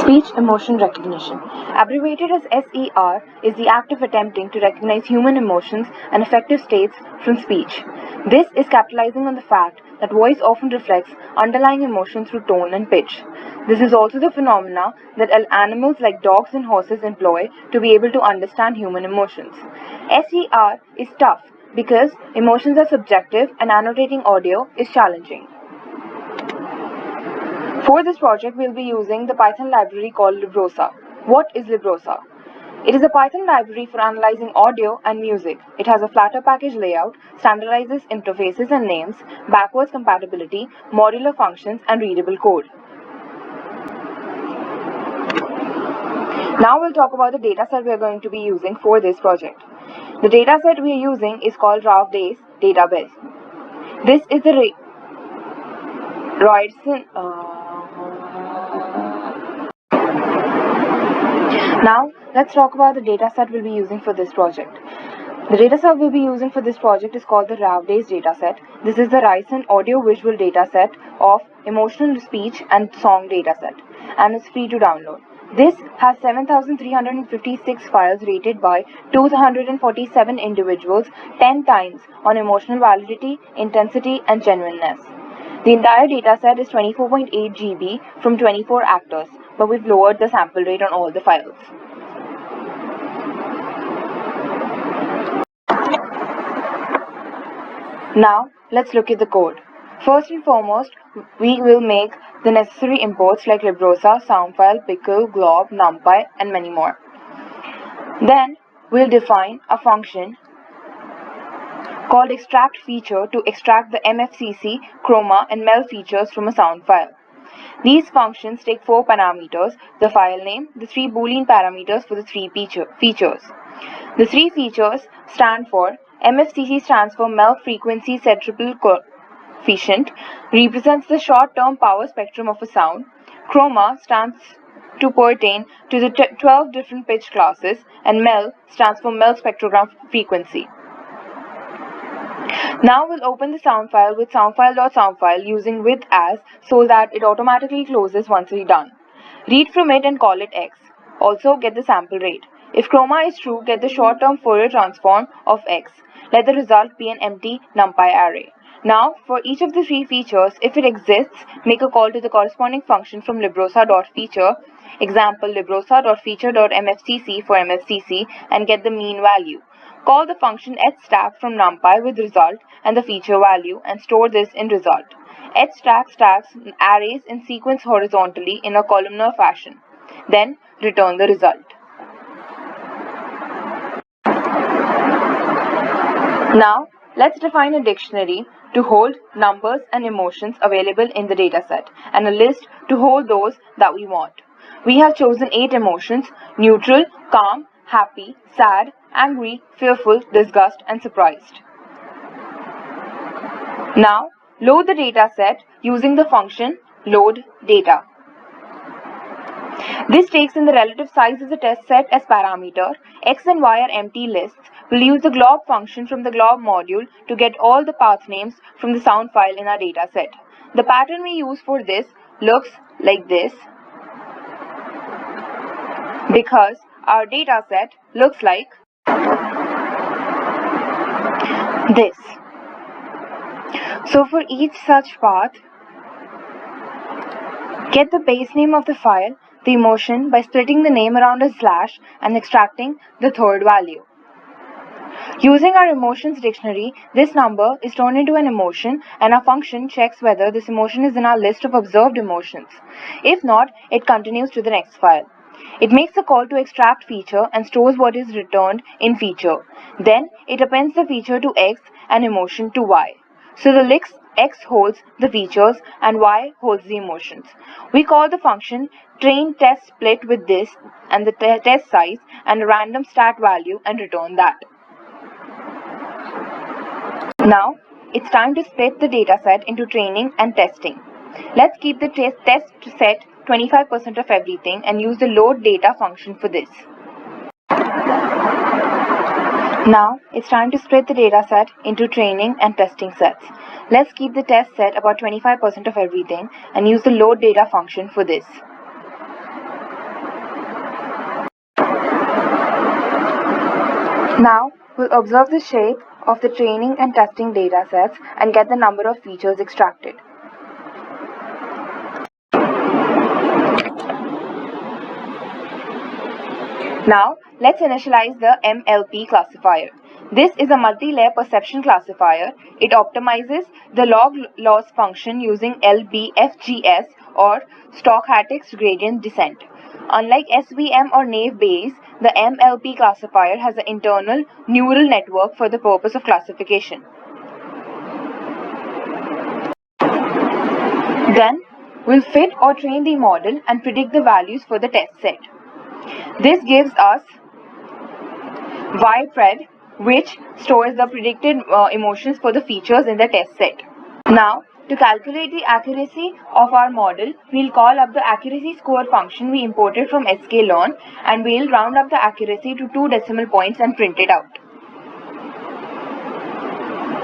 Speech emotion recognition, abbreviated as SER, is the act of attempting to recognize human emotions and affective states from speech. This is capitalizing on the fact that voice often reflects underlying emotion through tone and pitch. This is also the phenomena that animals like dogs and horses employ to be able to understand human emotions. SER is tough because emotions are subjective and annotating audio is challenging. For this project, we'll be using the Python library called Librosa. What is Librosa? It is a Python library for analyzing audio and music. It has a flatter package layout, standardizes interfaces and names, backwards compatibility, modular functions, and readable code. Now we'll talk about the dataset we are going to be using for this project. The dataset we are using is called RAV-DAYS database. This is the Roydson. Now, let's talk about the dataset we'll be using for this project. The dataset we'll be using for this project is called the RAV-DAYS dataset. This is the Ryzen audio-visual dataset of emotional speech and song dataset, and it's free to download. This has 7,356 files rated by 247 individuals 10 times on emotional validity, intensity, and genuineness. The entire dataset is 24.8 GB from 24 actors, but we've lowered the sample rate on all the files. Now, let's look at the code. First and foremost, we will make the necessary imports like Librosa, Soundfile, Pickle, Glob, NumPy, and many more. Then, we'll define a function called extract feature to extract the MFCC, chroma, and MEL features from a sound file. These functions take 4 parameters: the file name, the 3 Boolean parameters for the 3 features. The 3 features stand for: MFCC stands for MEL frequency set triple coefficient, represents the short-term power spectrum of a sound. Chroma stands to pertain to the 12 different pitch classes, and MEL stands for MEL spectrogram frequency. Now we'll open the sound file with soundfile.soundfile using with as so that it automatically closes once we're done. Read from it and call it x. Also get the sample rate. If chroma is true, get the short-term Fourier transform of x. Let the result be an empty NumPy array. Now, for each of the 3 features, if it exists, make a call to the corresponding function from librosa.feature, example librosa.feature.mfcc for MFCC, and get the mean value. Call the function hstack from NumPy with result and the feature value and store this in result. Hstack stacks arrays in sequence horizontally in a columnar fashion. Then return the result. Now, let's define a dictionary to hold numbers and emotions available in the dataset and a list to hold those that we want. We have chosen 8 emotions: neutral, calm, happy, sad, angry, fearful, disgust, and surprised. Now, load the dataset using the function loadData. This takes in the relative size of the test set as parameter. X and Y are empty lists. We'll use the glob function from the glob module to get all the path names from the sound file in our dataset. The pattern we use for this looks like this because our dataset looks like this. So for each such path, get the base name of the file, the emotion, by splitting the name around a slash and extracting the third value. Using our emotions dictionary, this number is turned into an emotion and our function checks whether this emotion is in our list of observed emotions. If not, it continues to the next file. It makes a call to extract feature and stores what is returned in feature. Then it appends the feature to X and emotion to Y. So the list X holds the features and Y holds the emotions. We call the function train test split with this and the test size and a random stat value and return that. Now it's time to split the dataset into training and testing. Let's keep the test set 25% of everything and use the load data function for this. Now it's time to split the dataset into training and testing sets. Let's keep the test set about 25% of everything and use the load data function for this. Now, we'll observe the shape of the training and testing datasets and get the number of features extracted. Now, let's initialize the MLP classifier. This is a multi-layer perception classifier. It optimizes the log loss function using LBFGS or stochastic gradient descent. Unlike SVM or naive Bayes, the MLP classifier has an internal neural network for the purpose of classification. Then, we'll fit or train the model and predict the values for the test set. This gives us YPRED, which stores the predicted emotions for the features in the test set. Now, to calculate the accuracy of our model, we'll call up the accuracy score function we imported from sklearn, and we'll round up the accuracy to 2 decimal points and print it out.